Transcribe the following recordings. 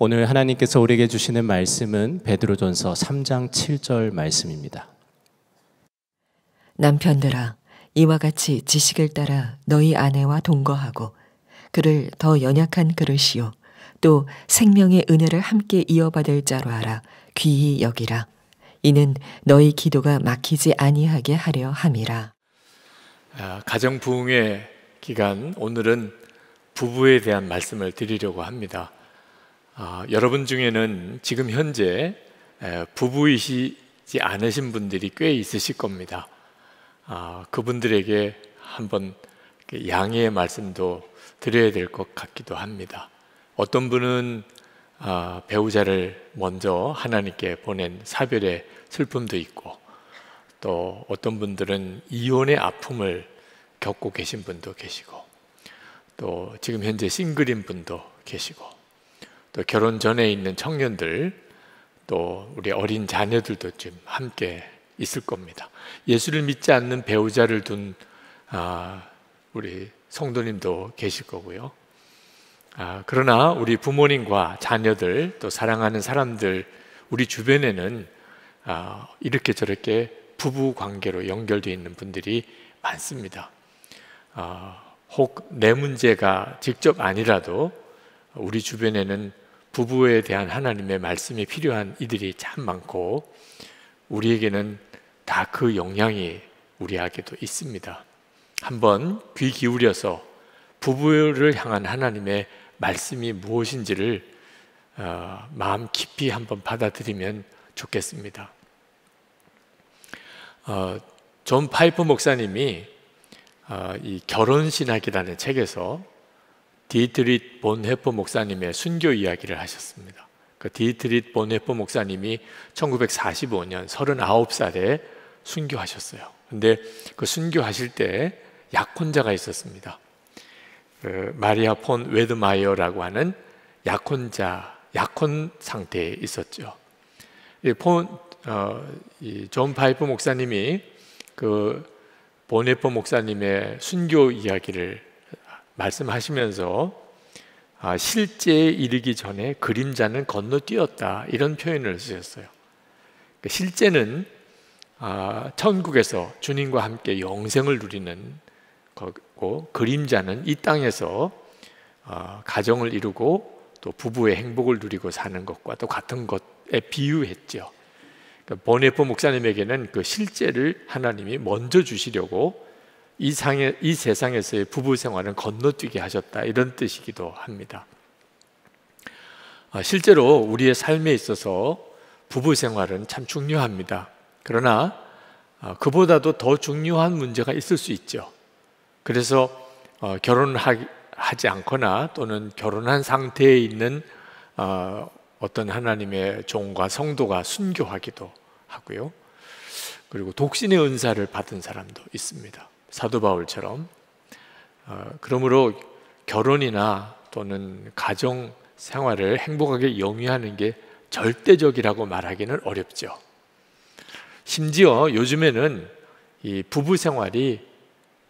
오늘 하나님께서 우리에게 주시는 말씀은 베드로전서 3장 7절 말씀입니다. 남편들아, 이와 같이 지식을 따라 너희 아내와 동거하고 그를 더 연약한 그릇이요 또 생명의 은혜를 함께 이어받을 자로 알아 귀히 여기라. 이는 너희 기도가 막히지 아니하게 하려 함이라. 가정 부흥회 기간, 오늘은 부부에 대한 말씀을 드리려고 합니다. 여러분 중에는 지금 현재 부부이시지 않으신 분들이 꽤 있으실 겁니다. 그분들에게 한번 양해의 말씀도 드려야 될 것 같기도 합니다. 어떤 분은 배우자를 먼저 하나님께 보낸 사별의 슬픔도 있고, 또 어떤 분들은 이혼의 아픔을 겪고 계신 분도 계시고, 또 지금 현재 싱글인 분도 계시고, 또 결혼 전에 있는 청년들, 또 우리 어린 자녀들도 좀 함께 있을 겁니다. 예수를 믿지 않는 배우자를 둔 우리 성도님도 계실 거고요. 그러나 우리 부모님과 자녀들, 또 사랑하는 사람들, 우리 주변에는 이렇게 저렇게 부부 관계로 연결되어 있는 분들이 많습니다. 혹 내 문제가 직접 아니라도 우리 주변에는 부부에 대한 하나님의 말씀이 필요한 이들이 참 많고, 우리에게는 다 그 영향이 우리에게도 있습니다. 한번 귀 기울여서 부부를 향한 하나님의 말씀이 무엇인지를 마음 깊이 한번 받아들이면 좋겠습니다. 존 파이퍼 목사님이 이 결혼신학이라는 책에서 디트릿 본헤퍼 목사님의 순교 이야기를 하셨습니다. 그 디트릿 본헤퍼 목사님이 1945년 39살에 순교하셨어요. 근데 그 순교하실 때 약혼자가 있었습니다. 마리아 폰 웨드마이어라고 하는 약혼 상태에 있었죠. 존 파이퍼 목사님이 그 본헤퍼 목사님의 순교 이야기를 말씀하시면서 실제에 이르기 전에 그림자는 건너뛰었다, 이런 표현을 쓰셨어요. 실제는 천국에서 주님과 함께 영생을 누리는 거고, 그림자는 이 땅에서 가정을 이루고 또 부부의 행복을 누리고 사는 것과 또 같은 것에 비유했죠. 본헤퍼 목사님에게는 그 실제를 하나님이 먼저 주시려고 이 세상에서의 부부 생활은 건너뛰게 하셨다, 이런 뜻이기도 합니다. 실제로 우리의 삶에 있어서 부부 생활은 참 중요합니다. 그러나 그보다도 더 중요한 문제가 있을 수 있죠. 그래서 결혼하지 않거나 또는 결혼한 상태에 있는 어떤 하나님의 종과 성도가 순교하기도 하고요. 그리고 독신의 은사를 받은 사람도 있습니다. 사도 바울처럼. 그러므로 결혼이나 또는 가정 생활을 행복하게 영위하는 게 절대적이라고 말하기는 어렵죠. 심지어 요즘에는 이 부부 생활이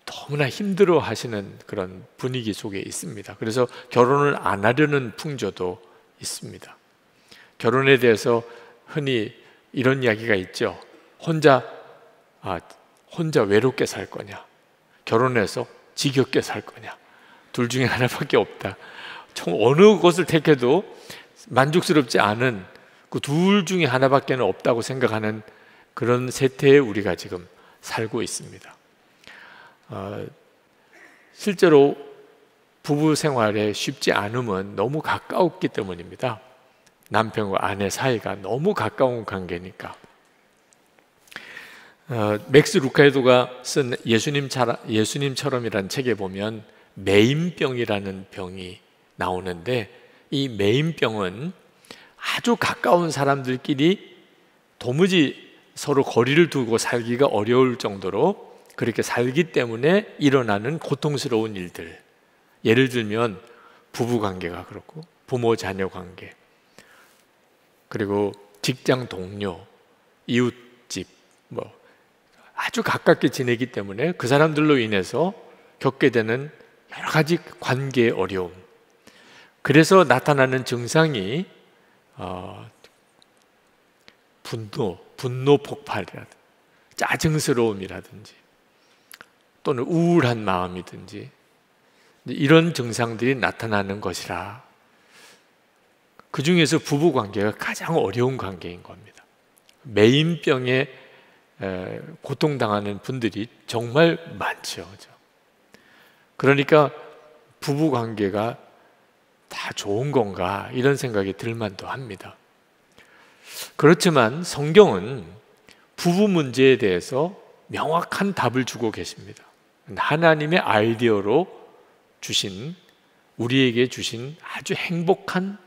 너무나 힘들어 하시는 그런 분위기 속에 있습니다. 그래서 결혼을 안 하려는 풍조도 있습니다. 결혼에 대해서 흔히 이런 이야기가 있죠. 혼자 외롭게 살 거냐, 결혼해서 지겹게 살 거냐, 둘 중에 하나밖에 없다. 총 어느 것을 택해도 만족스럽지 않은 그 둘 중에 하나밖에 없다고 생각하는 그런 세태에 우리가 지금 살고 있습니다. 실제로 부부 생활에 쉽지 않음은 너무 가까웠기 때문입니다. 남편과 아내 사이가 너무 가까운 관계니까. 맥스 루카에도가 쓴 예수님처럼이라는 책에 보면 매인병이라는 병이 나오는데, 이 매인병은 아주 가까운 사람들끼리 도무지 서로 거리를 두고 살기가 어려울 정도로 그렇게 살기 때문에 일어나는 고통스러운 일들, 예를 들면 부부관계가 그렇고, 부모 자녀 관계, 그리고 직장 동료, 이웃집, 아주 가깝게 지내기 때문에 그 사람들로 인해서 겪게 되는 여러 가지 관계의 어려움, 그래서 나타나는 증상이 분노 폭발이라든지 짜증스러움이라든지 또는 우울한 마음이든지 이런 증상들이 나타나는 것이라. 그 중에서 부부관계가 가장 어려운 관계인 겁니다. 매인병에 고통당하는 분들이 정말 많죠. 그러니까 부부관계가 다 좋은 건가 이런 생각이 들만도 합니다. 그렇지만 성경은 부부 문제에 대해서 명확한 답을 주고 계십니다. 하나님의 아이디어로 주신, 우리에게 주신 아주 행복한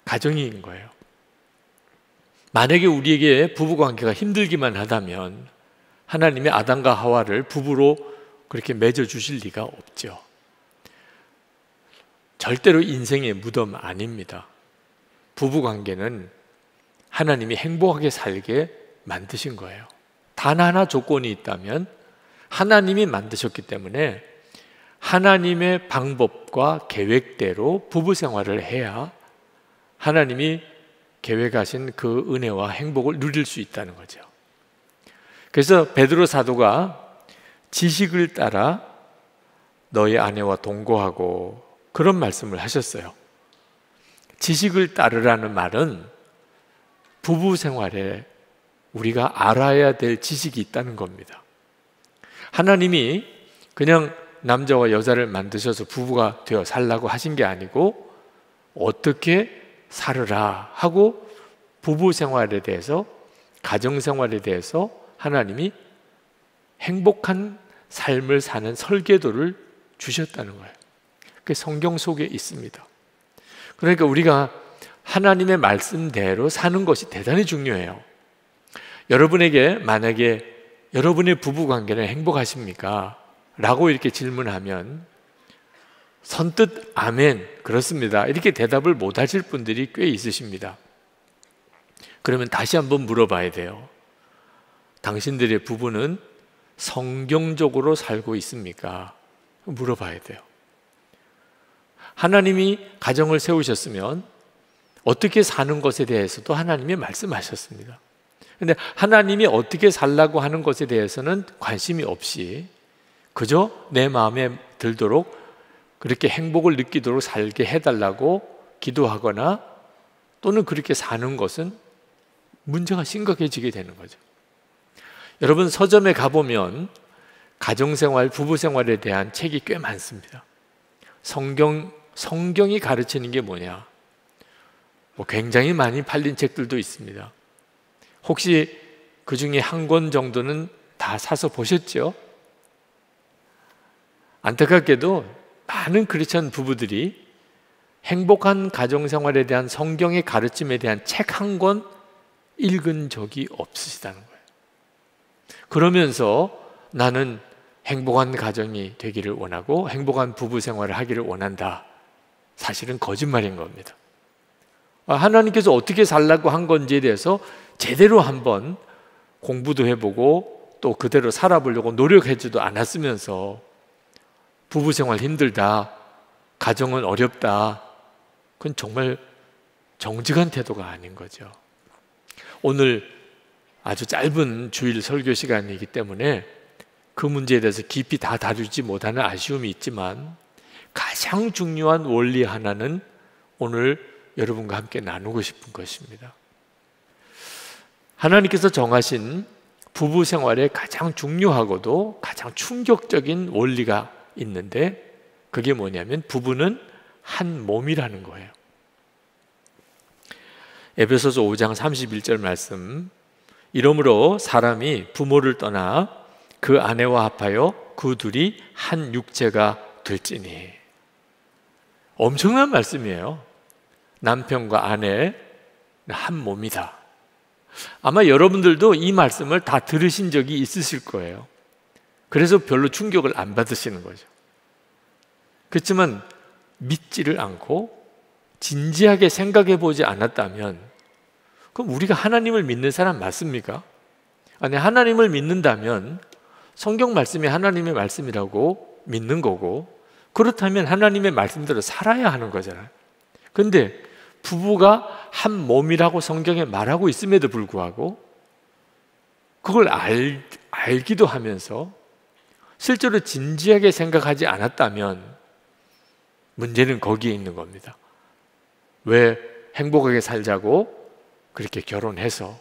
가정인 거예요. 만약에 우리에게 부부관계가 힘들기만 하다면 하나님의 아담과 하와를 부부로 그렇게 맺어주실 리가 없죠. 절대로 인생의 무덤 아닙니다. 부부관계는 하나님이 행복하게 살게 만드신 거예요. 단 하나 조건이 있다면 하나님이 만드셨기 때문에 하나님의 방법과 계획대로 부부 생활을 해야 하나님이 계획하신 그 은혜와 행복을 누릴 수 있다는 거죠. 그래서 베드로 사도가 지식을 따라 너의 아내와 동거하고 그런 말씀을 하셨어요. 지식을 따르라는 말은 부부 생활에 우리가 알아야 될 지식이 있다는 겁니다. 하나님이 그냥 남자와 여자를 만드셔서 부부가 되어 살라고 하신 게 아니고 어떻게 살으라 하고 부부 생활에 대해서, 가정 생활에 대해서 하나님이 행복한 삶을 사는 설계도를 주셨다는 거예요. 그게 성경 속에 있습니다. 그러니까 우리가 하나님의 말씀대로 사는 것이 대단히 중요해요. 여러분에게 만약에 여러분의 부부관계는 행복하십니까? 라고 이렇게 질문하면 선뜻 아멘, 그렇습니다, 이렇게 대답을 못 하실 분들이 꽤 있으십니다. 그러면 다시 한번 물어봐야 돼요. 당신들의 부부는 성경적으로 살고 있습니까? 물어봐야 돼요. 하나님이 가정을 세우셨으면 어떻게 사는 것에 대해서도 하나님이 말씀하셨습니다. 그런데 하나님이 어떻게 살라고 하는 것에 대해서는 관심이 없이 그저 내 마음에 들도록 그렇게 행복을 느끼도록 살게 해달라고 기도하거나 또는 그렇게 사는 것은 문제가 심각해지게 되는 거죠. 여러분, 서점에 가보면 가정생활, 부부생활에 대한 책이 꽤 많습니다. 성경이 가르치는 게 뭐냐? 굉장히 많이 팔린 책들도 있습니다. 혹시 그 중에 한 권 정도는 다 사서 보셨죠? 안타깝게도 많은 크리스천 부부들이 행복한 가정생활에 대한 성경의 가르침에 대한 책 한 권 읽은 적이 없으시다는 거예요. 그러면서 나는 행복한 가정이 되기를 원하고 행복한 부부 생활을 하기를 원한다. 사실은 거짓말인 겁니다. 하나님께서 어떻게 살라고 한 건지에 대해서 제대로 한번 공부도 해보고 또 그대로 살아보려고 노력하지도 않았으면서 부부 생활 힘들다, 가정은 어렵다, 그건 정말 정직한 태도가 아닌 거죠. 오늘 아주 짧은 주일 설교 시간이기 때문에 그 문제에 대해서 깊이 다 다루지 못하는 아쉬움이 있지만 가장 중요한 원리 하나는 오늘 여러분과 함께 나누고 싶은 것입니다. 하나님께서 정하신 부부 생활에 가장 중요하고도 가장 충격적인 원리가 있는데 그게 뭐냐면 부부는 한 몸이라는 거예요. 에베소서 5장 31절 말씀, 이러므로 사람이 부모를 떠나 그 아내와 합하여 그 둘이 한 육체가 될지니. 엄청난 말씀이에요. 남편과 아내 한 몸이다. 아마 여러분들도 이 말씀을 다 들으신 적이 있으실 거예요. 그래서 별로 충격을 안 받으시는 거죠. 그렇지만 믿지를 않고 진지하게 생각해 보지 않았다면 그럼 우리가 하나님을 믿는 사람 맞습니까? 아니, 하나님을 믿는다면 성경 말씀이 하나님의 말씀이라고 믿는 거고, 그렇다면 하나님의 말씀대로 살아야 하는 거잖아요. 근데 부부가 한 몸이라고 성경에 말하고 있음에도 불구하고 그걸 알기도 하면서 실제로 진지하게 생각하지 않았다면 문제는 거기에 있는 겁니다. 왜 행복하게 살자고 그렇게 결혼해서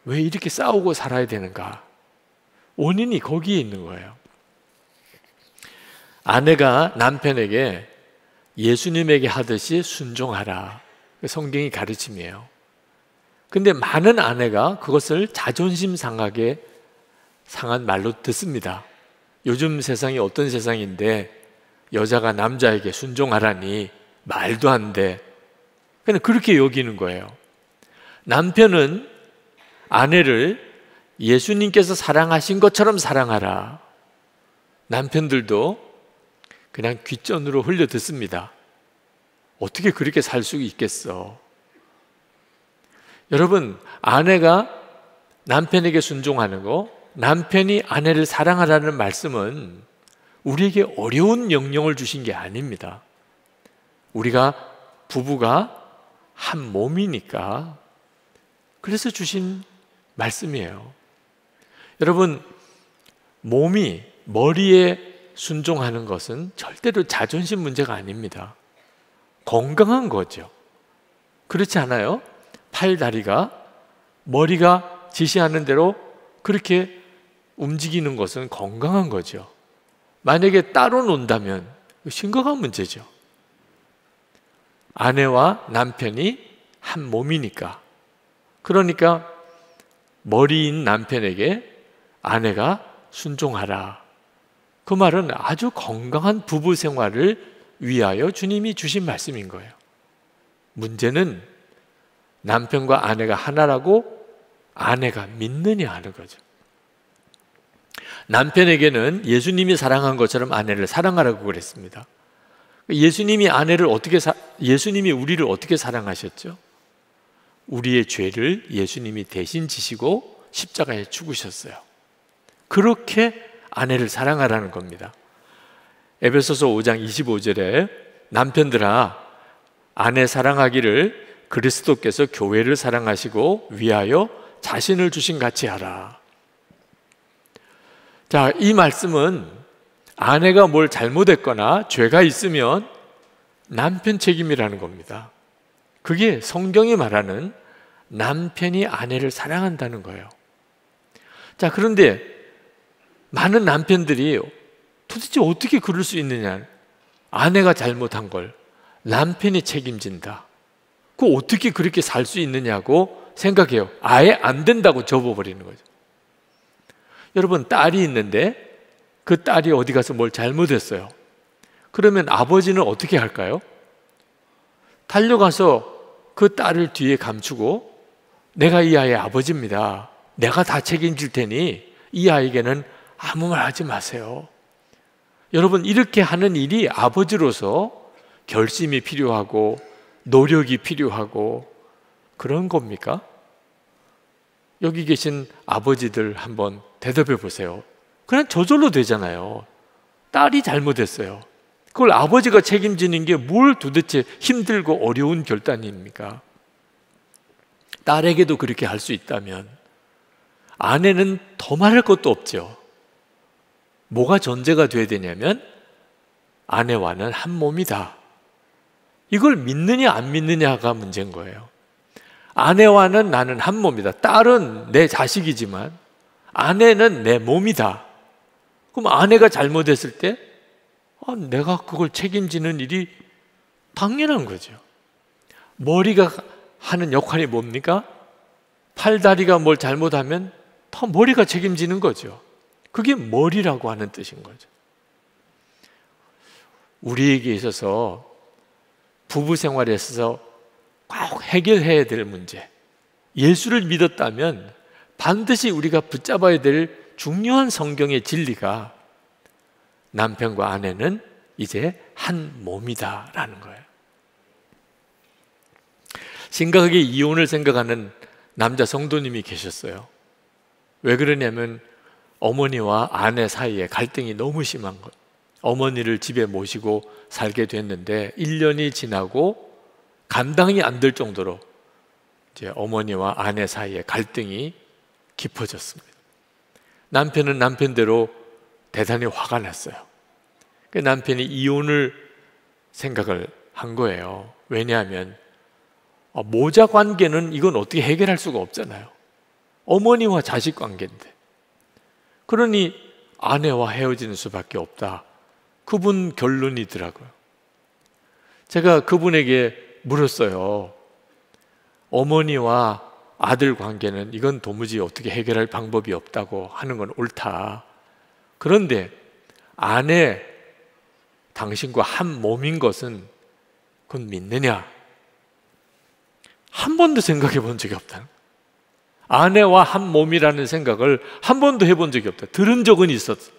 왜 이렇게 싸우고 살아야 되는가? 원인이 거기에 있는 거예요. 아내가 남편에게 예수님에게 하듯이 순종하라. 성경이 가르침이에요. 근데 많은 아내가 그것을 자존심 상한 말로 듣습니다. 요즘 세상이 어떤 세상인데 여자가 남자에게 순종하라니 말도 안 돼. 그냥 그렇게 여기는 거예요. 남편은 아내를 예수님께서 사랑하신 것처럼 사랑하라. 남편들도 그냥 귓전으로 흘려 듣습니다. 어떻게 그렇게 살 수 있겠어? 여러분, 아내가 남편에게 순종하는 거, 남편이 아내를 사랑하라는 말씀은 우리에게 어려운 명령을 주신 게 아닙니다. 우리가 부부가 한 몸이니까 그래서 주신 말씀이에요. 여러분, 몸이 머리에 순종하는 것은 절대로 자존심 문제가 아닙니다. 건강한 거죠. 그렇지 않아요? 팔, 다리가 머리가 지시하는 대로 그렇게 움직이는 것은 건강한 거죠. 만약에 따로 논다면 심각한 문제죠. 아내와 남편이 한 몸이니까. 그러니까 머리인 남편에게 아내가 순종하라. 그 말은 아주 건강한 부부 생활을 위하여 주님이 주신 말씀인 거예요. 문제는 남편과 아내가 하나라고 아내가 믿느냐 하는 거죠. 남편에게는 예수님이 사랑한 것처럼 아내를 사랑하라고 그랬습니다. 예수님이 예수님이 우리를 어떻게 사랑하셨죠? 우리의 죄를 예수님이 대신 지시고 십자가에 죽으셨어요. 그렇게 아내를 사랑하라는 겁니다. 에베소서 5장 25절에 남편들아 아내 사랑하기를 그리스도께서 교회를 사랑하시고 위하여 자신을 주신 같이 하라. 자, 이 말씀은 아내가 뭘 잘못했거나 죄가 있으면 남편 책임이라는 겁니다. 그게 성경이 말하는 남편이 아내를 사랑한다는 거예요. 자, 그런데 많은 남편들이 도대체 어떻게 그럴 수 있느냐? 아내가 잘못한 걸 남편이 책임진다. 그 어떻게 그렇게 살 수 있느냐고 생각해요. 아예 안 된다고 접어버리는 거죠. 여러분, 딸이 있는데 그 딸이 어디 가서 뭘 잘못했어요. 그러면 아버지는 어떻게 할까요? 달려가서 그 딸을 뒤에 감추고 내가 이 아이의 아버지입니다. 내가 다 책임질 테니 이 아이에게는 아무 말 하지 마세요. 여러분, 이렇게 하는 일이 아버지로서 결심이 필요하고 노력이 필요하고 그런 겁니까? 여기 계신 아버지들 한번 대답해 보세요. 그냥 저절로 되잖아요. 딸이 잘못했어요. 그걸 아버지가 책임지는 게 뭘 도대체 힘들고 어려운 결단입니까? 딸에게도 그렇게 할 수 있다면 아내는 더 말할 것도 없죠. 뭐가 전제가 돼야 되냐면 아내와는 한 몸이다. 이걸 믿느냐 안 믿느냐가 문제인 거예요. 아내와는 나는 한 몸이다. 딸은 내 자식이지만 아내는 내 몸이다. 그럼 아내가 잘못했을 때 내가 그걸 책임지는 일이 당연한 거죠. 머리가 하는 역할이 뭡니까? 팔다리가 뭘 잘못하면 더 머리가 책임지는 거죠. 그게 머리라고 하는 뜻인 거죠. 우리에게 있어서 부부 생활에 있어서 꼭 해결해야 될 문제, 예수를 믿었다면 반드시 우리가 붙잡아야 될 중요한 성경의 진리가 남편과 아내는 이제 한 몸이다라는 거예요. 심각하게 이혼을 생각하는 남자 성도님이 계셨어요. 왜 그러냐면 어머니와 아내 사이에 갈등이 너무 심한 거예요. 어머니를 집에 모시고 살게 됐는데 1년이 지나고 감당이 안 될 정도로 이제 어머니와 아내 사이에 갈등이 깊어졌습니다. 남편은 남편대로 대단히 화가 났어요. 그 남편이 이혼을 생각을 한 거예요. 왜냐하면 모자 관계는 이건 어떻게 해결할 수가 없잖아요. 어머니와 자식 관계인데. 그러니 아내와 헤어지는 수밖에 없다. 그분 결론이더라고요. 제가 그분에게 물었어요. 어머니와 아들 관계는 이건 도무지 어떻게 해결할 방법이 없다고 하는 건 옳다. 그런데 아내, 당신과 한 몸인 것은 그건 믿느냐? 한 번도 생각해 본 적이 없다. 아내와 한 몸이라는 생각을 한 번도 해본 적이 없다. 들은 적은 있었어.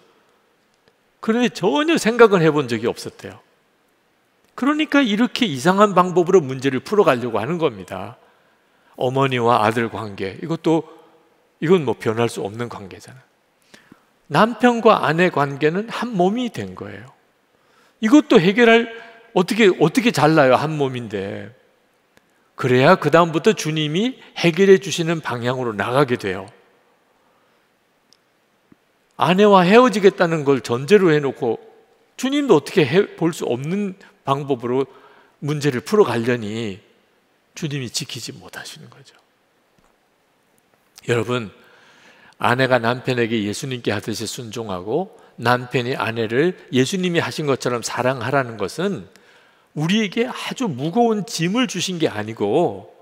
그런데 전혀 생각을 해본 적이 없었대요. 그러니까 이렇게 이상한 방법으로 문제를 풀어가려고 하는 겁니다. 어머니와 아들 관계, 이건 뭐 변할 수 없는 관계잖아요. 남편과 아내 관계는 한 몸이 된 거예요. 이것도 어떻게 잘라요? 한 몸인데. 그래야 그 다음부터 주님이 해결해 주시는 방향으로 나가게 돼요. 아내와 헤어지겠다는 걸 전제로 해놓고 주님도 어떻게 볼 수 없는 방법으로 문제를 풀어가려니 주님이 지키지 못하시는 거죠. 여러분, 아내가 남편에게 예수님께 하듯이 순종하고 남편이 아내를 예수님이 하신 것처럼 사랑하라는 것은 우리에게 아주 무거운 짐을 주신 게 아니고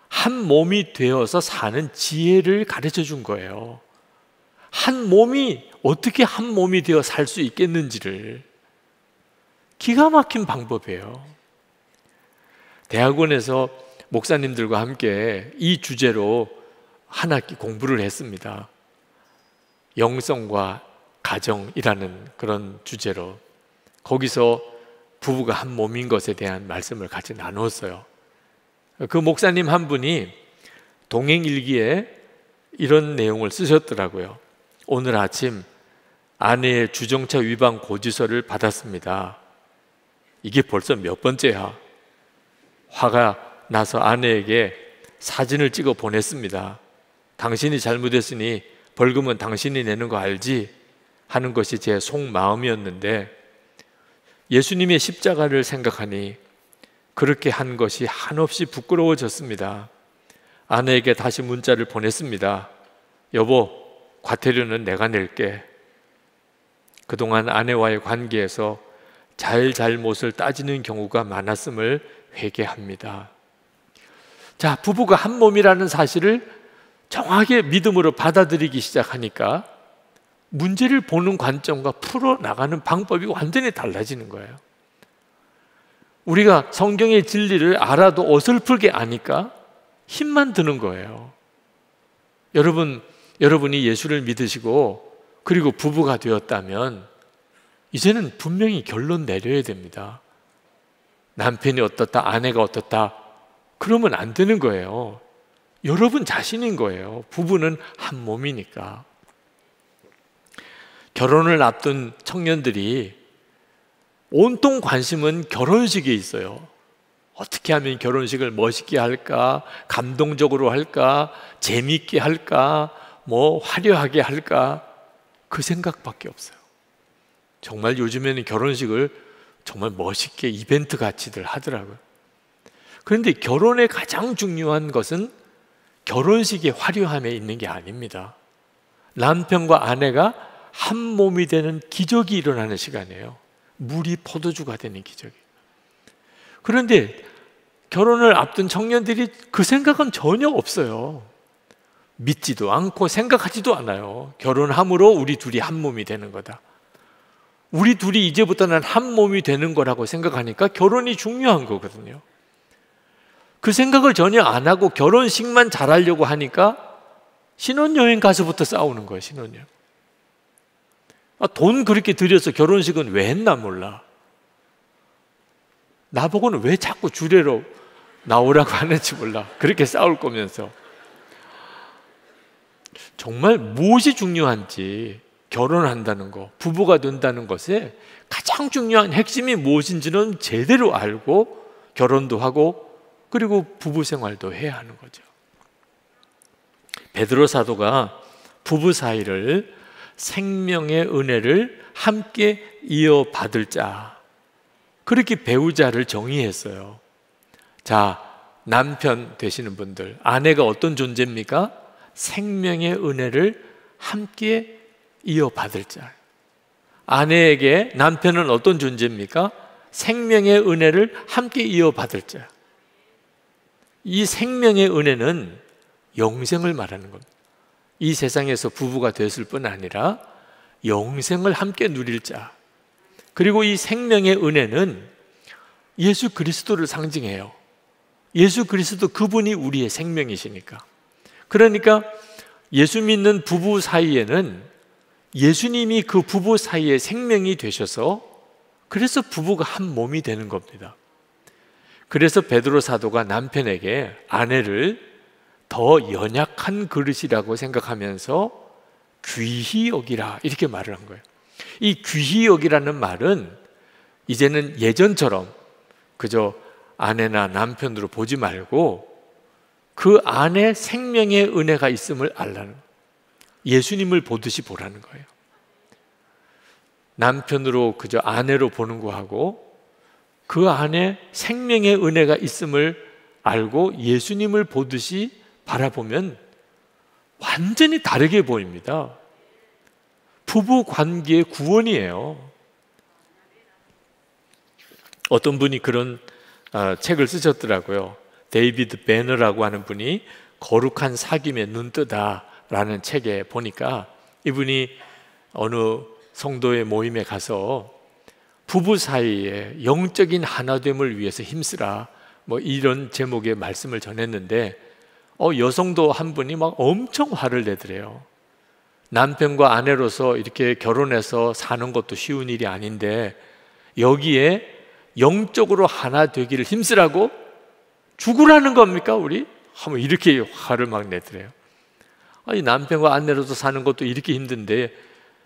한 몸이 되어서 사는 지혜를 가르쳐 준 거예요. 한 몸이 어떻게 한 몸이 되어 살 수 있겠는지를. 기가 막힌 방법이에요. 대학원에서 목사님들과 함께 이 주제로 한 학기 공부를 했습니다. 영성과 가정이라는 그런 주제로. 거기서 부부가 한 몸인 것에 대한 말씀을 같이 나누었어요. 그 목사님 한 분이 동행일기에 이런 내용을 쓰셨더라고요. 오늘 아침 아내의 주정차 위반 고지서를 받았습니다. 이게 벌써 몇 번째야. 화가 나서 아내에게 사진을 찍어 보냈습니다. 당신이 잘못했으니 벌금은 당신이 내는 거 알지? 하는 것이 제 속마음이었는데 예수님의 십자가를 생각하니 그렇게 한 것이 한없이 부끄러워졌습니다. 아내에게 다시 문자를 보냈습니다. 여보, 과태료는 내가 낼게. 그동안 아내와의 관계에서 잘못을 따지는 경우가 많았음을 회개합니다. 자, 부부가 한 몸이라는 사실을 정확하게 믿음으로 받아들이기 시작하니까 문제를 보는 관점과 풀어나가는 방법이 완전히 달라지는 거예요. 우리가 성경의 진리를 알아도 어설프게 아니까 힘만 드는 거예요. 여러분이 예수를 믿으시고 그리고 부부가 되었다면 이제는 분명히 결론 내려야 됩니다. 남편이 어떻다, 아내가 어떻다, 그러면 안 되는 거예요. 여러분 자신인 거예요. 부부는 한 몸이니까. 결혼을 앞둔 청년들이 온통 관심은 결혼식에 있어요. 어떻게 하면 결혼식을 멋있게 할까, 감동적으로 할까, 재미있게 할까, 화려하게 할까, 그 생각밖에 없어요. 정말 요즘에는 결혼식을 정말 멋있게 이벤트 같이들 하더라고요. 그런데 결혼의 가장 중요한 것은 결혼식의 화려함에 있는 게 아닙니다. 남편과 아내가 한 몸이 되는 기적이 일어나는 시간이에요. 물이 포도주가 되는 기적이. 그런데 결혼을 앞둔 청년들이 그 생각은 전혀 없어요. 믿지도 않고 생각하지도 않아요. 결혼함으로 우리 둘이 한 몸이 되는 거다. 우리 둘이 이제부터는 한 몸이 되는 거라고 생각하니까 결혼이 중요한 거거든요. 그 생각을 전혀 안 하고 결혼식만 잘하려고 하니까 신혼여행 가서부터 싸우는 거예요. 신혼여행. 돈 그렇게 들여서 결혼식은 왜 했나 몰라. 나보고는 왜 자꾸 주례로 나오라고 하는지 몰라. 그렇게 싸울 거면서. 정말 무엇이 중요한지, 결혼한다는 거, 부부가 된다는 것에 가장 중요한 핵심이 무엇인지는 제대로 알고 결혼도 하고 그리고 부부 생활도 해야 하는 거죠. 베드로 사도가 부부 사이를 생명의 은혜를 함께 이어받을 자, 그렇게 배우자를 정의했어요. 자, 남편 되시는 분들, 아내가 어떤 존재입니까? 생명의 은혜를 함께 이어받을 자. 아내에게 남편은 어떤 존재입니까? 생명의 은혜를 함께 이어받을 자. 이 생명의 은혜는 영생을 말하는 겁니다. 이 세상에서 부부가 됐을 뿐 아니라 영생을 함께 누릴 자. 그리고 이 생명의 은혜는 예수 그리스도를 상징해요. 예수 그리스도, 그분이 우리의 생명이시니까. 그러니까 예수 믿는 부부 사이에는 예수님이 그 부부 사이의 생명이 되셔서, 그래서 부부가 한 몸이 되는 겁니다. 그래서 베드로 사도가 남편에게 아내를 더 연약한 그릇이라고 생각하면서 귀히 여기라, 이렇게 말을 한 거예요. 이 귀히 여기라는 말은 이제는 예전처럼 그저 아내나 남편으로 보지 말고 그 안에 생명의 은혜가 있음을 알라는, 예수님을 보듯이 보라는 거예요. 남편으로 그저 아내로 보는 거하고 그 안에 생명의 은혜가 있음을 알고 예수님을 보듯이 바라보면 완전히 다르게 보입니다. 부부 관계의 구원이에요. 어떤 분이 그런 책을 쓰셨더라고요. 데이비드 배너라고 하는 분이 거룩한 사귐에 눈뜨다라는 책에 보니까, 이분이 어느 성도의 모임에 가서 부부 사이에 영적인 하나됨을 위해서 힘쓰라, 뭐 이런 제목의 말씀을 전했는데, 여성도 한 분이 막 엄청 화를 내더래요. 남편과 아내로서 이렇게 결혼해서 사는 것도 쉬운 일이 아닌데 여기에 영적으로 하나 되기를 힘쓰라고 죽으라는 겁니까 우리? 한번 이렇게 화를 막 내더래요. 아니, 남편과 아내로서 사는 것도 이렇게 힘든데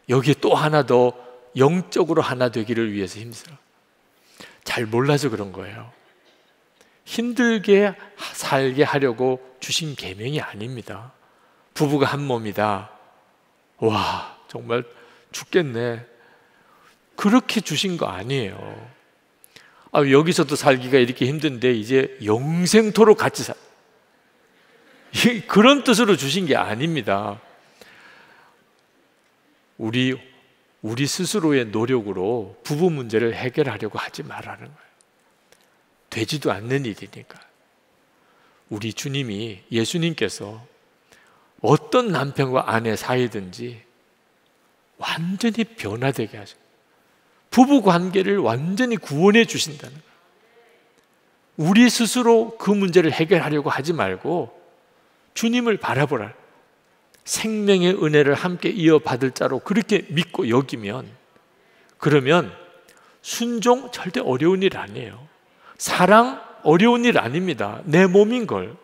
여기에 또 하나 더 영적으로 하나 되기를 위해서 힘쓰라. 잘 몰라서 그런 거예요. 힘들게 살게 하려고 주신 계명이 아닙니다. 부부가 한 몸이다. 와, 정말 죽겠네. 그렇게 주신 거 아니에요. 여기서도 살기가 이렇게 힘든데 이제 영생토록 같이 그런 뜻으로 주신 게 아닙니다. 우리 스스로의 노력으로 부부 문제를 해결하려고 하지 말라는 거예요. 되지도 않는 일이니까. 우리 주님이, 예수님께서 어떤 남편과 아내 사이든지 완전히 변화되게 하셔. 부부 관계를 완전히 구원해 주신다는 거예요. 우리 스스로 그 문제를 해결하려고 하지 말고 주님을 바라보라. 생명의 은혜를 함께 이어받을 자로 그렇게 믿고 여기면, 그러면 순종 절대 어려운 일 아니에요. 사랑 어려운 일 아닙니다. 내 몸인 걸.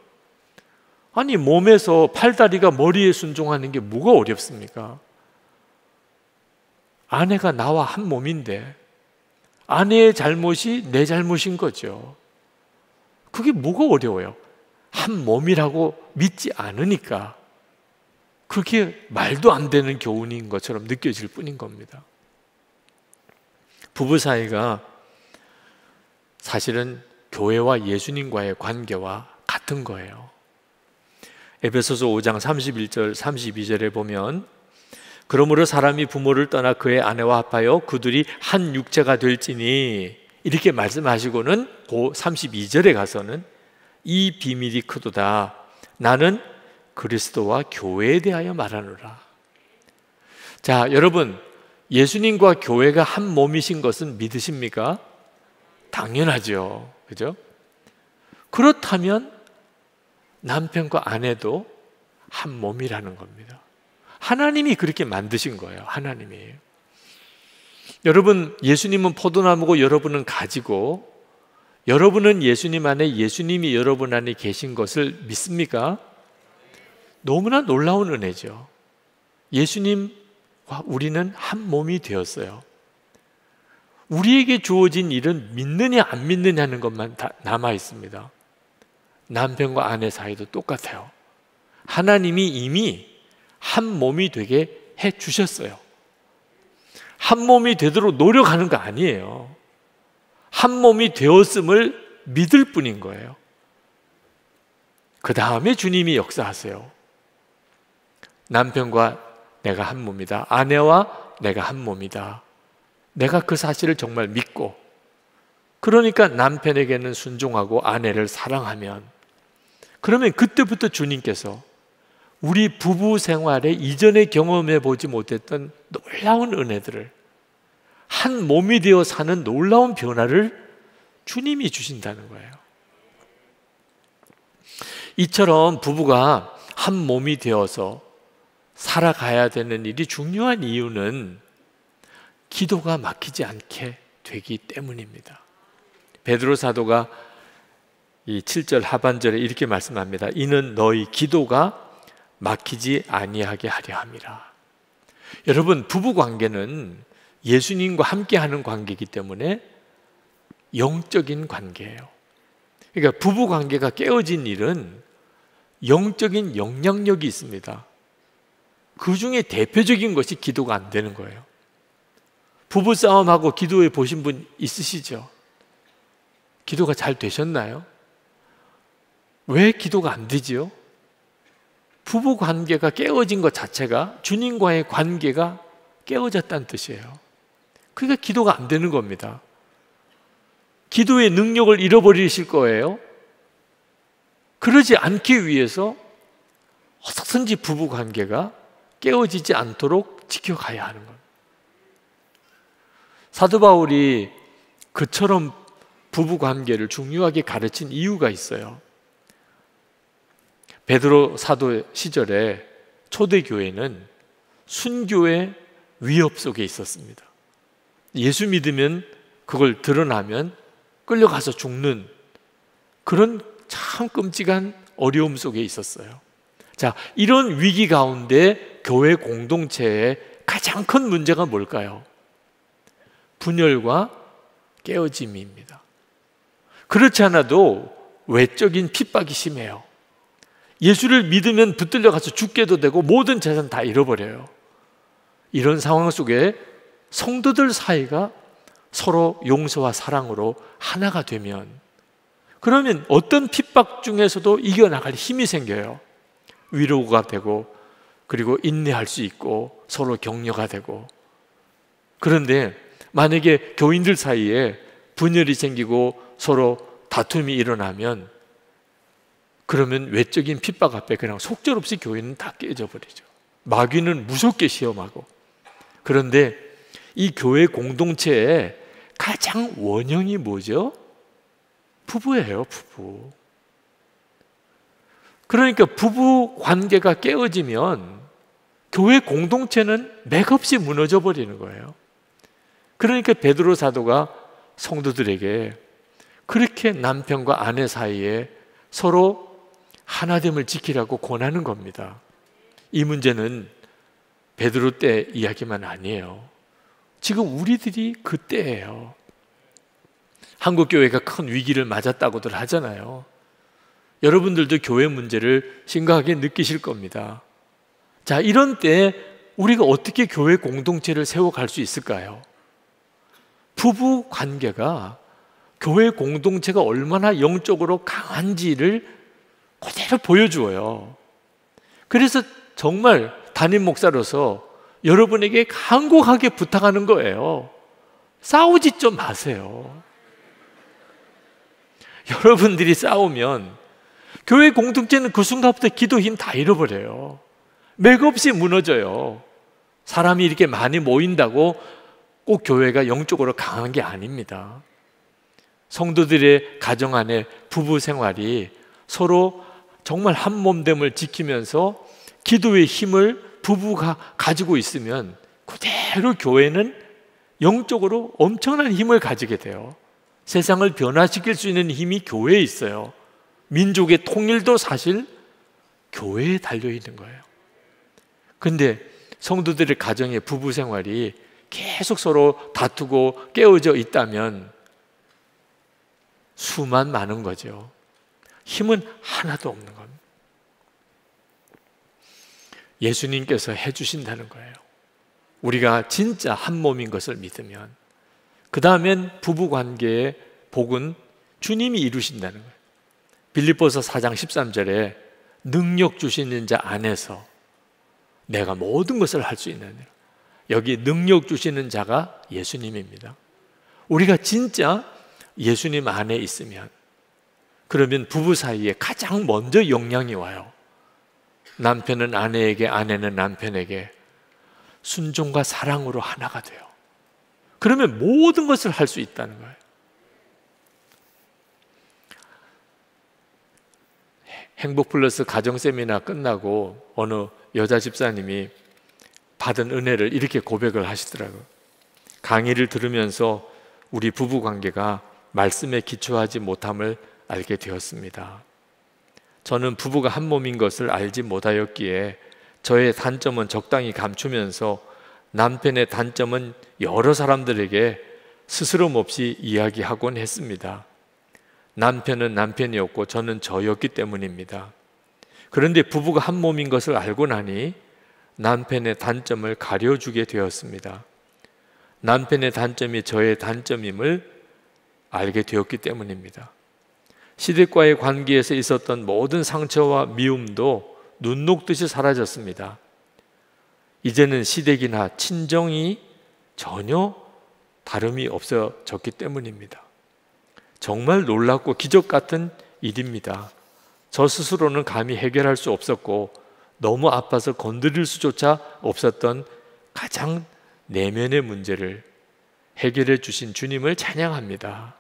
아니, 몸에서 팔다리가 머리에 순종하는 게 뭐가 어렵습니까? 아내가 나와 한 몸인데 아내의 잘못이 내 잘못인 거죠. 그게 뭐가 어려워요? 한 몸이라고 믿지 않으니까 그게 말도 안 되는 교훈인 것처럼 느껴질 뿐인 겁니다. 부부 사이가 사실은 교회와 예수님과의 관계와 같은 거예요. 에베소서 5장 31절 32절에 보면, 그러므로 사람이 부모를 떠나 그의 아내와 합하여 그들이 한 육체가 될지니, 이렇게 말씀하시고는 그 32절에 가서는 이 비밀이 크도다. 나는 그리스도와 교회에 대하여 말하노라. 자, 여러분, 예수님과 교회가 한 몸이신 것은 믿으십니까? 당연하죠. 그죠? 그렇다면 남편과 아내도 한 몸이라는 겁니다. 하나님이 그렇게 만드신 거예요. 하나님이. 여러분, 예수님은 포도나무고 여러분은 가지고, 여러분은 예수님 안에, 예수님이 여러분 안에 계신 것을 믿습니까? 너무나 놀라운 은혜죠. 예수님과 우리는 한 몸이 되었어요. 우리에게 주어진 일은 믿느냐 안 믿느냐는 것만 다 남아 있습니다. 남편과 아내 사이도 똑같아요. 하나님이 이미 한 몸이 되게 해 주셨어요. 한 몸이 되도록 노력하는 거 아니에요. 한 몸이 되었음을 믿을 뿐인 거예요. 그 다음에 주님이 역사하세요. 남편과 내가 한 몸이다. 아내와 내가 한 몸이다. 내가 그 사실을 정말 믿고, 그러니까 남편에게는 순종하고 아내를 사랑하면, 그러면 그때부터 주님께서 우리 부부 생활에 이전에 경험해 보지 못했던 놀라운 은혜들을, 한 몸이 되어 사는 놀라운 변화를 주님이 주신다는 거예요. 이처럼 부부가 한 몸이 되어서 살아가야 되는 일이 중요한 이유는 기도가 막히지 않게 되기 때문입니다. 베드로 사도가 이 7절 하반절에 이렇게 말씀합니다. 이는 너희 기도가 막히지 아니하게 하려 함이라. 여러분, 부부 관계는 예수님과 함께하는 관계이기 때문에 영적인 관계예요. 그러니까 부부 관계가 깨어진 일은 영적인 영향력이 있습니다. 그 중에 대표적인 것이 기도가 안 되는 거예요. 부부싸움하고 기도해 보신 분 있으시죠? 기도가 잘 되셨나요? 왜 기도가 안 되지요? 부부 관계가 깨어진 것 자체가 주님과의 관계가 깨어졌다는 뜻이에요. 그러니까 기도가 안 되는 겁니다. 기도의 능력을 잃어버리실 거예요. 그러지 않기 위해서 어떻든지 부부 관계가 깨어지지 않도록 지켜가야 하는 겁니다. 사도 바울이 그처럼 부부 관계를 중요하게 가르친 이유가 있어요. 베드로 사도 시절에 초대교회는 순교의 위협 속에 있었습니다. 예수 믿으면 그걸 드러나면 끌려가서 죽는 그런 참 끔찍한 어려움 속에 있었어요. 자, 이런 위기 가운데 교회 공동체의 가장 큰 문제가 뭘까요? 분열과 깨어짐입니다. 그렇지 않아도 외적인 핍박이 심해요. 예수를 믿으면 붙들려 가서 죽게도 되고 모든 재산 다 잃어버려요. 이런 상황 속에 성도들 사이가 서로 용서와 사랑으로 하나가 되면, 그러면 어떤 핍박 중에서도 이겨나갈 힘이 생겨요. 위로가 되고, 그리고 인내할 수 있고, 서로 격려가 되고. 그런데 만약에 교인들 사이에 분열이 생기고 서로 다툼이 일어나면, 그러면 외적인 핍박 앞에 그냥 속절없이 교회는 다 깨져버리죠. 마귀는 무섭게 시험하고. 그런데 이 교회 공동체의 가장 원형이 뭐죠? 부부예요, 부부. 그러니까 부부 관계가 깨어지면 교회 공동체는 맥없이 무너져 버리는 거예요. 그러니까 베드로 사도가 성도들에게 그렇게 남편과 아내 사이에 서로 하나됨을 지키라고 권하는 겁니다. 이 문제는 베드로 때 이야기만 아니에요. 지금 우리들이 그때예요. 한국 교회가 큰 위기를 맞았다고들 하잖아요. 여러분들도 교회 문제를 심각하게 느끼실 겁니다. 자, 이런 때 우리가 어떻게 교회 공동체를 세워갈 수 있을까요? 부부 관계가 교회 공동체가 얼마나 영적으로 강한지를 그대로 보여주어요. 그래서 정말 담임 목사로서 여러분에게 간곡하게 부탁하는 거예요. 싸우지 좀 마세요. 여러분들이 싸우면 교회 공동체는 그 순간부터 기도 힘 다 잃어버려요. 맥없이 무너져요. 사람이 이렇게 많이 모인다고 꼭 교회가 영적으로 강한 게 아닙니다. 성도들의 가정 안에 부부 생활이 서로 정말 한 몸됨을 지키면서 기도의 힘을 부부가 가지고 있으면 그대로 교회는 영적으로 엄청난 힘을 가지게 돼요. 세상을 변화시킬 수 있는 힘이 교회에 있어요. 민족의 통일도 사실 교회에 달려 있는 거예요. 근데 성도들의 가정의 부부 생활이 계속 서로 다투고 깨어져 있다면 수만 많은 거죠. 힘은 하나도 없는 겁니다. 예수님께서 해주신다는 거예요. 우리가 진짜 한 몸인 것을 믿으면, 그 다음엔 부부관계의 복은 주님이 이루신다는 거예요. 빌립보서 4장 13절에 능력 주시는 자 안에서 내가 모든 것을 할 수 있는, 여기 능력 주시는 자가 예수님입니다. 우리가 진짜 예수님 안에 있으면, 그러면 부부 사이에 가장 먼저 영향이 와요. 남편은 아내에게, 아내는 남편에게 순종과 사랑으로 하나가 돼요. 그러면 모든 것을 할 수 있다는 거예요. 행복플러스 가정세미나 끝나고 어느 여자 집사님이 받은 은혜를 이렇게 고백을 하시더라고요. 강의를 들으면서 우리 부부관계가 말씀에 기초하지 못함을 알게 되었습니다. 저는 부부가 한 몸인 것을 알지 못하였기에 저의 단점은 적당히 감추면서 남편의 단점은 여러 사람들에게 스스럼 없이 이야기하곤 했습니다. 남편은 남편이었고 저는 저였기 때문입니다. 그런데 부부가 한 몸인 것을 알고 나니 남편의 단점을 가려주게 되었습니다. 남편의 단점이 저의 단점임을 알게 되었기 때문입니다. 시댁과의 관계에서 있었던 모든 상처와 미움도 눈 녹듯이 사라졌습니다. 이제는 시댁이나 친정이 전혀 다름이 없어졌기 때문입니다. 정말 놀랍고 기적 같은 일입니다. 저 스스로는 감히 해결할 수 없었고 너무 아파서 건드릴 수조차 없었던 가장 내면의 문제를 해결해 주신 주님을 찬양합니다.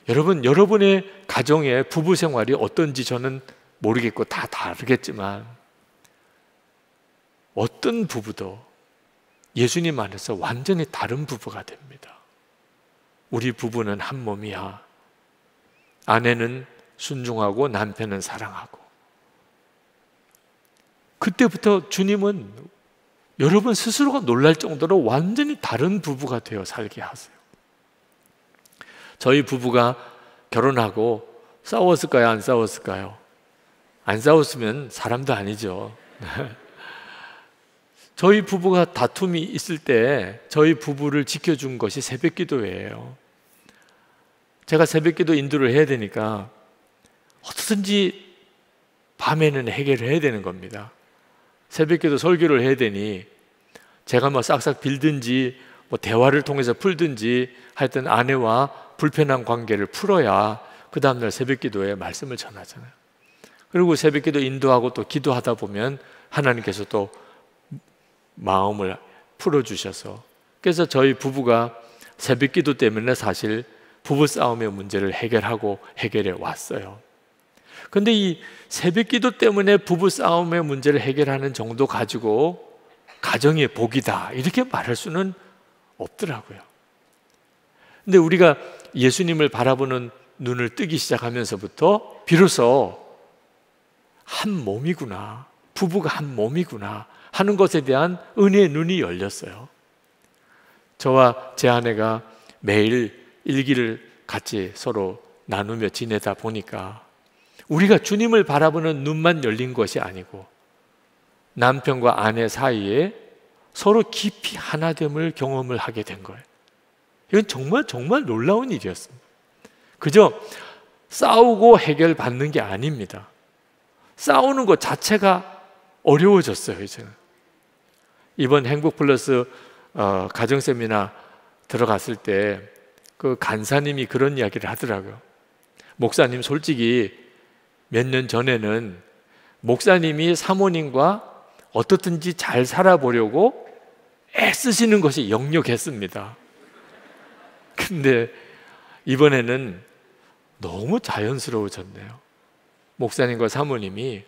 여러분, 여러분의 가정의 부부 생활이 어떤지 저는 모르겠고 다 다르겠지만 어떤 부부도 예수님 안에서 완전히 다른 부부가 됩니다. 우리 부부는 한 몸이야. 아내는 순종하고 남편은 사랑하고. 그때부터 주님은 여러분 스스로가 놀랄 정도로 완전히 다른 부부가 되어 살게 하세요. 저희 부부가 결혼하고 싸웠을까요? 안 싸웠을까요? 안 싸웠으면 사람도 아니죠. 저희 부부가 다툼이 있을 때 저희 부부를 지켜준 것이 새벽기도예요. 제가 새벽기도 인도를 해야 되니까 어떻든지 밤에는 해결을 해야 되는 겁니다. 새벽기도 설교를 해야 되니 제가 뭐 싹싹 빌든지 뭐 대화를 통해서 풀든지 하여튼 아내와 불편한 관계를 풀어야 그 다음날 새벽기도에 말씀을 전하잖아요. 그리고 새벽기도 인도하고 또 기도하다 보면 하나님께서 또 마음을 풀어주셔서, 그래서 저희 부부가 새벽기도 때문에 사실 부부싸움의 문제를 해결해 왔어요. 그런데 이 새벽기도 때문에 부부싸움의 문제를 해결하는 정도 가지고 가정의 복이다 이렇게 말할 수는 없더라고요. 근데 우리가 예수님을 바라보는 눈을 뜨기 시작하면서부터 비로소 한 몸이구나, 부부가 한 몸이구나 하는 것에 대한 은혜의 눈이 열렸어요. 저와 제 아내가 매일 일기를 같이 서로 나누며 지내다 보니까 우리가 주님을 바라보는 눈만 열린 것이 아니고 남편과 아내 사이에 서로 깊이 하나됨을 경험을 하게 된 거예요. 이건 정말 놀라운 일이었습니다. 그저 싸우고 해결받는 게 아닙니다. 싸우는 것 자체가 어려워졌어요. 이제는 이번 행복플러스 가정세미나 들어갔을 때 그 간사님이 그런 이야기를 하더라고요. 목사님, 솔직히 몇 년 전에는 목사님이 사모님과 어떻든지 잘 살아보려고 애쓰시는 것이 역력했습니다. 근데 이번에는 너무 자연스러워졌네요. 목사님과 사모님이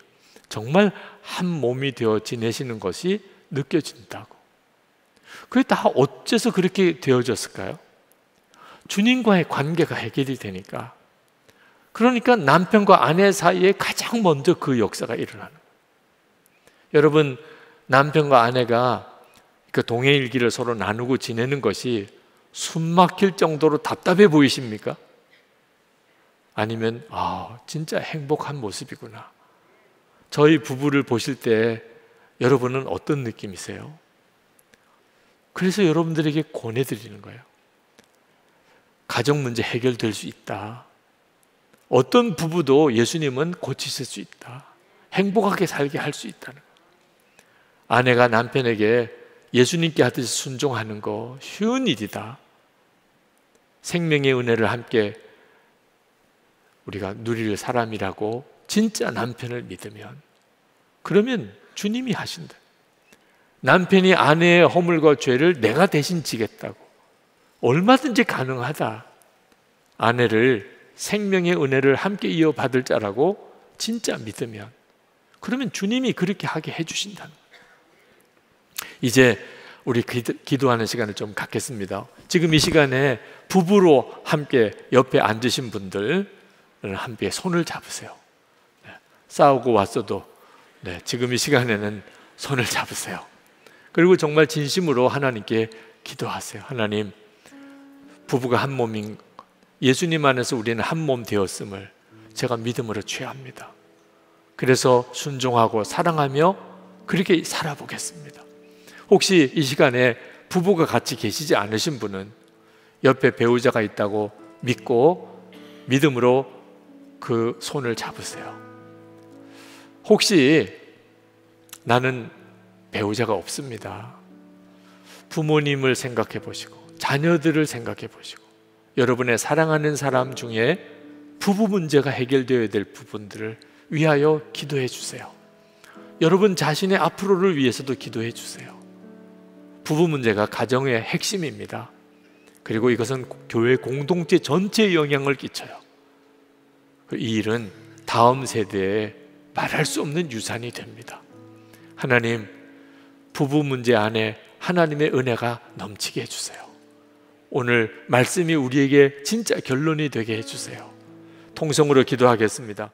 정말 한 몸이 되어 지내시는 것이 느껴진다고. 그게 다 어째서 그렇게 되어졌을까요? 주님과의 관계가 해결이 되니까. 그러니까 남편과 아내 사이에 가장 먼저 그 역사가 일어나는 거예요. 여러분, 남편과 아내가 그 동해일기를 서로 나누고 지내는 것이 숨막힐 정도로 답답해 보이십니까? 아니면 진짜 행복한 모습이구나. 저희 부부를 보실 때 여러분은 어떤 느낌이세요? 그래서 여러분들에게 권해드리는 거예요. 가정 문제 해결될 수 있다. 어떤 부부도 예수님은 고치실 수 있다. 행복하게 살게 할 수 있다는 거예요. 아내가 남편에게 예수님께 하듯이 순종하는 거 쉬운 일이다. 생명의 은혜를 함께 우리가 누릴 사람이라고 진짜 남편을 믿으면, 그러면 주님이 하신다. 남편이 아내의 허물과 죄를 내가 대신 지겠다고, 얼마든지 가능하다. 아내를 생명의 은혜를 함께 이어받을 자라고 진짜 믿으면, 그러면 주님이 그렇게 하게 해주신다는 거예요. 이제 우리 기도하는 시간을 좀 갖겠습니다. 지금 이 시간에 부부로 함께 옆에 앉으신 분들 함께 손을 잡으세요. 싸우고 왔어도 지금 이 시간에는 손을 잡으세요. 그리고 정말 진심으로 하나님께 기도하세요. 하나님, 부부가 한 몸인, 예수님 안에서 우리는 한 몸 되었음을 제가 믿음으로 취합니다. 그래서 순종하고 사랑하며 그렇게 살아보겠습니다. 혹시 이 시간에 부부가 같이 계시지 않으신 분은 옆에 배우자가 있다고 믿고 믿음으로 그 손을 잡으세요. 혹시 나는 배우자가 없습니다. 부모님을 생각해 보시고 자녀들을 생각해 보시고 여러분의 사랑하는 사람 중에 부부 문제가 해결되어야 될 부분들을 위하여 기도해 주세요. 여러분 자신의 앞으로를 위해서도 기도해 주세요. 부부 문제가 가정의 핵심입니다. 그리고 이것은 교회 공동체 전체에 영향을 끼쳐요. 이 일은 다음 세대에 말할 수 없는 유산이 됩니다. 하나님, 부부 문제 안에 하나님의 은혜가 넘치게 해주세요. 오늘 말씀이 우리에게 진짜 결론이 되게 해주세요. 통성으로 기도하겠습니다.